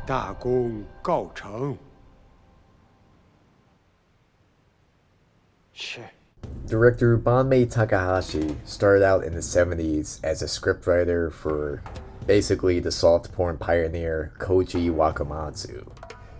大功告成。是。 Director Banmei Takahashi started out in the 70s as a scriptwriter for basically the soft porn pioneer Koji Wakamatsu.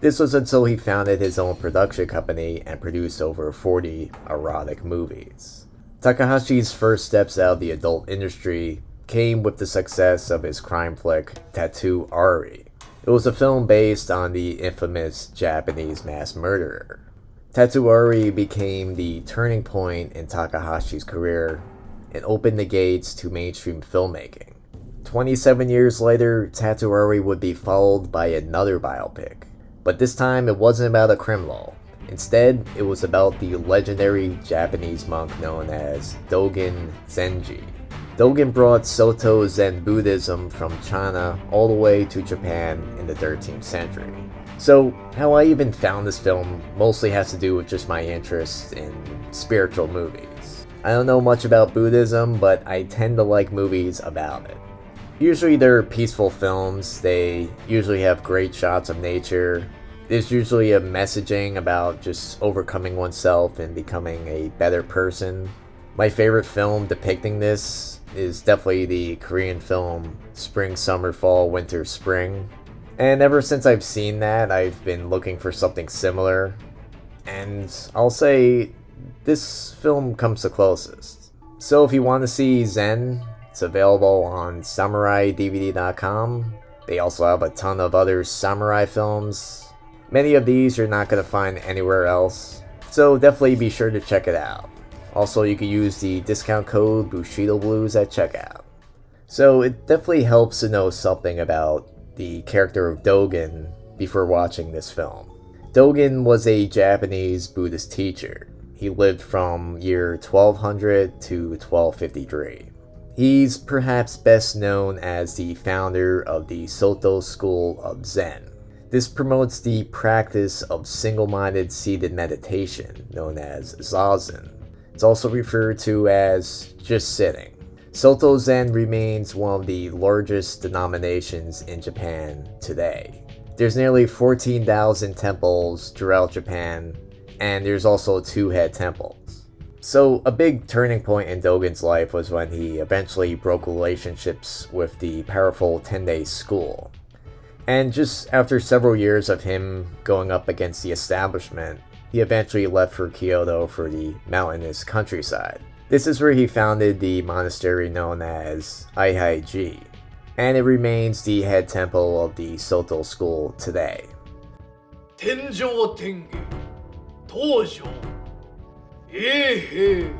This was until he founded his own production company and produced over 40 erotic movies. Takahashi's first steps out of the adult industry came with the success of his crime flick Tattoo Ari. It was a film based on the infamous Japanese mass murderer. Tattoo Ari became the turning point in Takahashi's career and opened the gates to mainstream filmmaking. 27 years later, Tattoo Ari would be followed by another biopic, but this time it wasn't about a criminal. Instead, it was about the legendary Japanese monk known as Dogen Zenji. Dogen brought Soto Zen Buddhism from China all the way to Japan in the 13th century. So, how I even found this film mostly has to do with just my interest in spiritual movies. I don't know much about Buddhism, but I tend to like movies about it. Usually they're peaceful films, they usually have great shots of nature, there's usually a messaging about just overcoming oneself and becoming a better person. My favorite film depicting this is definitely the Korean film Spring, Summer, Fall, Winter, Spring. And ever since I've seen that, I've been looking for something similar. And I'll say this film comes the closest. So if you want to see Zen, it's available on SamuraiDVD.com. They also have a ton of other samurai films. Many of these you're not going to find anywhere else. So definitely be sure to check it out. Also, you can use the discount code BushidoBlues at checkout. So it definitely helps to know something about the character of Dogen before watching this film. Dogen was a Japanese Buddhist teacher. He lived from year 1200 to 1253. He's perhaps best known as the founder of the Soto school of Zen. This promotes the practice of single-minded seated meditation, known as zazen. It's also referred to as just sitting. Soto Zen remains one of the largest denominations in Japan today. There's nearly 14,000 temples throughout Japan, and there's also 2 head temples. So a big turning point in Dogen's life was when he eventually broke relationships with the powerful Tendai school. And just after several years of him going up against the establishment, he eventually left for Kyoto for the mountainous countryside. This is where he founded the monastery known as AIKAWA, and it remains the head temple of the Soto school today. Tenjo Tenge, Tojo, Ehe.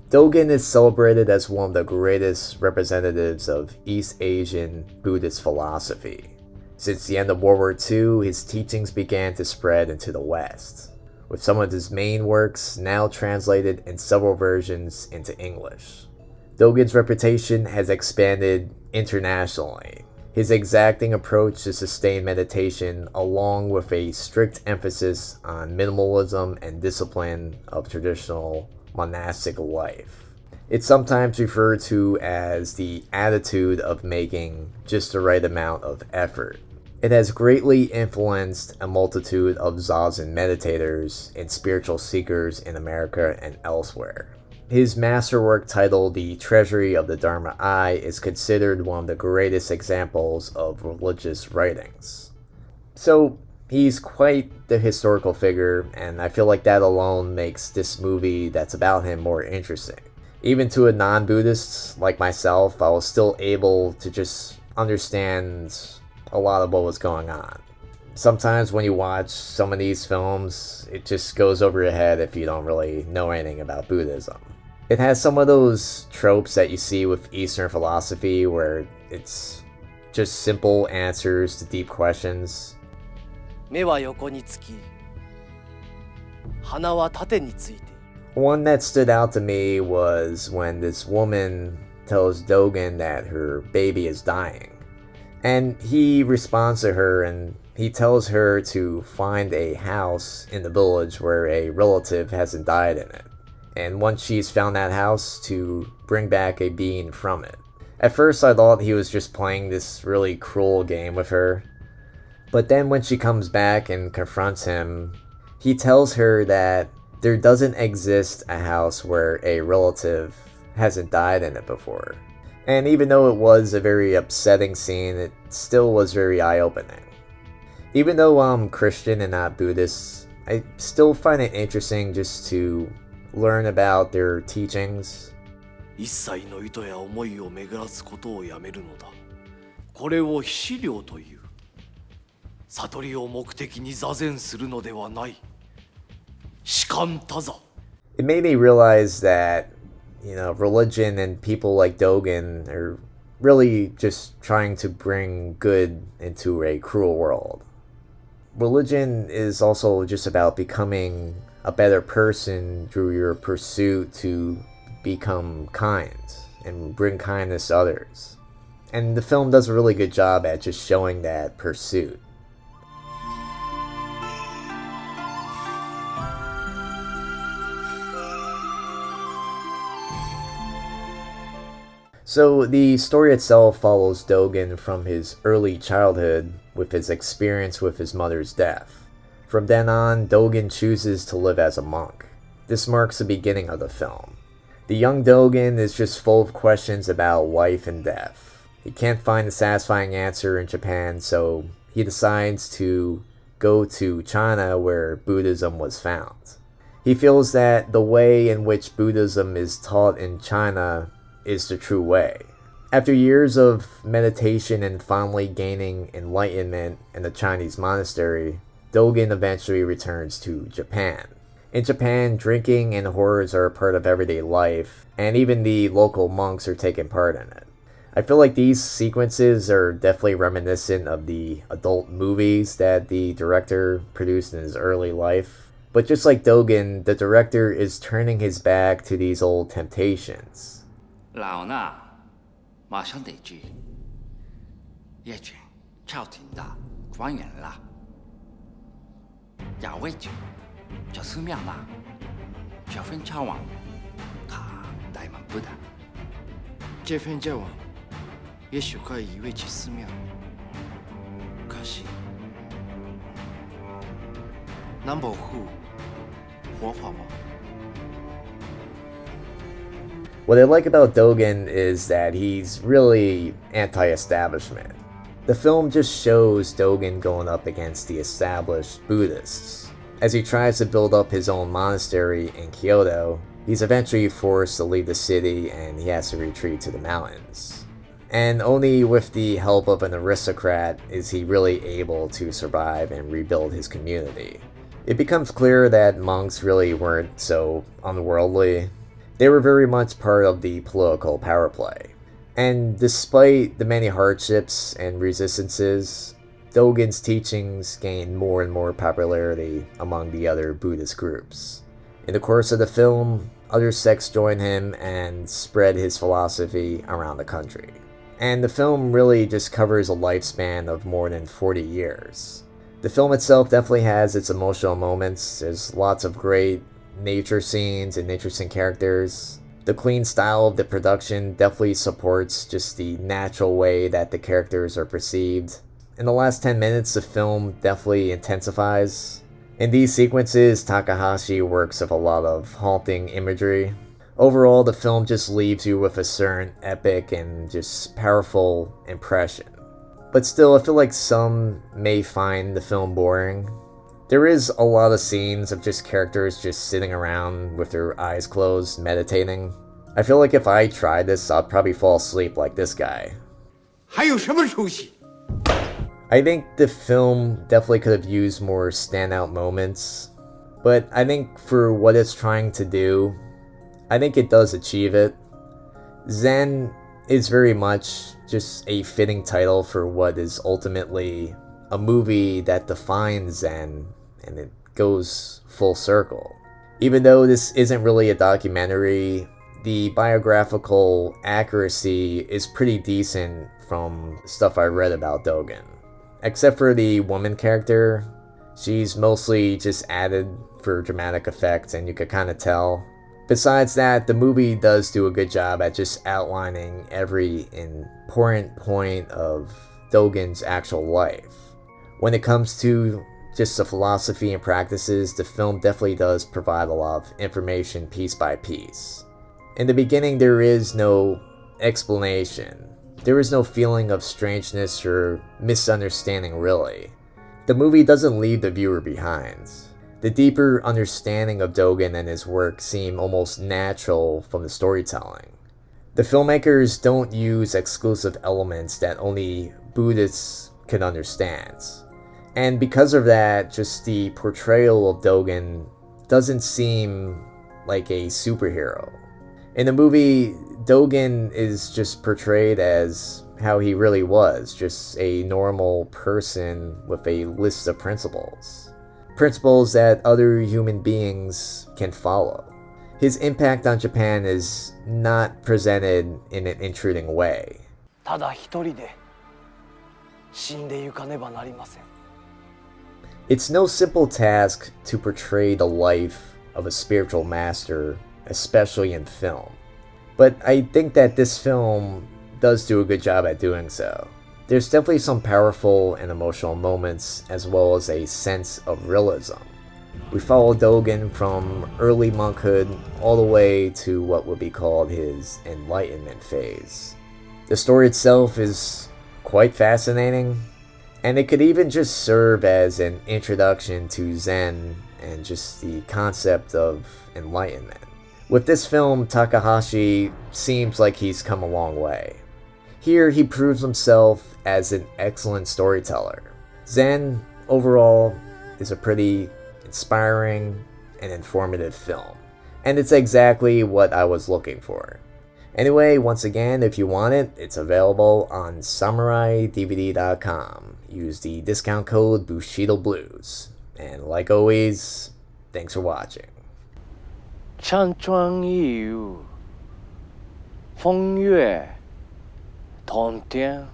Dogen is celebrated as one of the greatest representatives of East Asian Buddhist philosophy. Since the end of World War II, his teachings began to spread into the West, with some of his main works now translated in several versions into English. Dogen's reputation has expanded internationally. His exacting approach to sustained meditation, along with a strict emphasis on minimalism and discipline of traditional monastic life. It's sometimes referred to as the attitude of making just the right amount of effort. It has greatly influenced a multitude of zazen meditators and spiritual seekers in America and elsewhere. His masterwork titled The Treasury of the Dharma Eye is considered one of the greatest examples of religious writings. So, he's quite the historical figure, and I feel like that alone makes this movie that's about him more interesting. Even to a non-Buddhist like myself, I was still able to just understand a lot of what was going on. Sometimes when you watch some of these films, it just goes over your head if you don't really know anything about Buddhism. It has some of those tropes that you see with Eastern philosophy where it's just simple answers to deep questions. 目は横につき、鼻は縦についている。 One that stood out to me was when this woman tells Dogen that her baby is dying. And he responds to her and he tells her to find a house in the village where a relative hasn't died in it. And once she's found that house, to bring back a being from it. At first I thought he was just playing this really cruel game with her, but then when she comes back and confronts him, he tells her that there doesn't exist a house where a relative hasn't died in it before. And even though it was a very upsetting scene, it still was very eye-opening. Even though I'm Christian and not Buddhist, I still find it interesting just to learn about their teachings. 一切の意図や思いを巡らすことをやめるのだ。これを資料という。悟りを目的に座禅するのではない。士官多座。It made me realize that, religion and people like Dogen are really just trying to bring good into a cruel world. Religion is also just about becoming a better person through your pursuit to become kind and bring kindness to others. And the film does a really good job at just showing that pursuit. So the story itself follows Dogen from his early childhood with his experience with his mother's death. From then on, Dogen chooses to live as a monk. This marks the beginning of the film. The young Dogen is just full of questions about life and death. He can't find a satisfying answer in Japan, so he decides to go to China where Buddhism was found. He feels that the way in which Buddhism is taught in China is the true way. After years of meditation and finally gaining enlightenment in the Chinese monastery, Dogen eventually returns to Japan. In Japan, drinking and horrors are a part of everyday life, and even the local monks are taking part in it. I feel like these sequences are definitely reminiscent of the adult movies that the director produced in his early life. But just like Dogen, the director is turning his back to these old temptations. 老衲马上得去，夜景朝廷的官员了，雅卫军这寺庙呢，这份交往，他怠慢不得。这份交往，也许可以移位去寺庙，可惜能保护活法吗？ What I like about Dogen is that he's really anti-establishment. The film just shows Dogen going up against the established Buddhists. As he tries to build up his own monastery in Kyoto, he's eventually forced to leave the city and he has to retreat to the mountains. And only with the help of an aristocrat is he really able to survive and rebuild his community. It becomes clear that monks really weren't so unworldly. They were very much part of the political power play. And despite the many hardships and resistances, Dogen's teachings gained more and more popularity among the other Buddhist groups. In the course of the film, other sects joined him and spread his philosophy around the country. And the film really just covers a lifespan of more than 40 years. The film itself definitely has its emotional moments. There's lots of great nature scenes and interesting characters. The clean style of the production definitely supports just the natural way that the characters are perceived. In the last 10 minutes, the film definitely intensifies. In these sequences, Takahashi works with a lot of haunting imagery. Overall, the film just leaves you with a certain epic and just powerful impression. But still, I feel like some may find the film boring. There is a lot of scenes of just characters just sitting around with their eyes closed, meditating. I feel like if I tried this, I'd probably fall asleep like this guy. 还有什么出息？ I think the film definitely could have used more standout moments, but I think for what it's trying to do, I think it does achieve it. Zen is very much just a fitting title for what is ultimately a movie that defines Zen, and it goes full circle. Even though this isn't really a documentary, the biographical accuracy is pretty decent from stuff I read about Dogen. Except for the woman character, she's mostly just added for dramatic effect and you could kind of tell. Besides that, the movie does do a good job at just outlining every important point of Dogen's actual life. When it comes to just the philosophy and practices, the film definitely does provide a lot of information piece by piece. In the beginning, there is no explanation. There is no feeling of strangeness or misunderstanding, really. The movie doesn't leave the viewer behind. The deeper understanding of Dogen and his work seem almost natural from the storytelling. The filmmakers don't use exclusive elements that only Buddhists can understand. And because of that, just the portrayal of Dogen doesn't seem like a superhero. In the movie, Dogen is just portrayed as how he really was, just a normal person with a list of principles. Principles that other human beings can follow. His impact on Japan is not presented in an intruding way. ただ一人で死んでゆかねばなりません。 It's no simple task to portray the life of a spiritual master, especially in film. But I think that this film does do a good job at doing so. There's definitely some powerful and emotional moments, as well as a sense of realism. We follow Dogen from early monkhood all the way to what would be called his enlightenment phase. The story itself is quite fascinating, and it could even just serve as an introduction to Zen and just the concept of enlightenment. With this film, Takahashi seems like he's come a long way. Here, he proves himself as an excellent storyteller. Zen, overall, is a pretty inspiring and informative film. And it's exactly what I was looking for. Anyway, once again, if you want it, it's available on SamuraiDVD.com. Use the discount code BushidoBlues. And like always, thanks for watching. 山川一游，风月通天。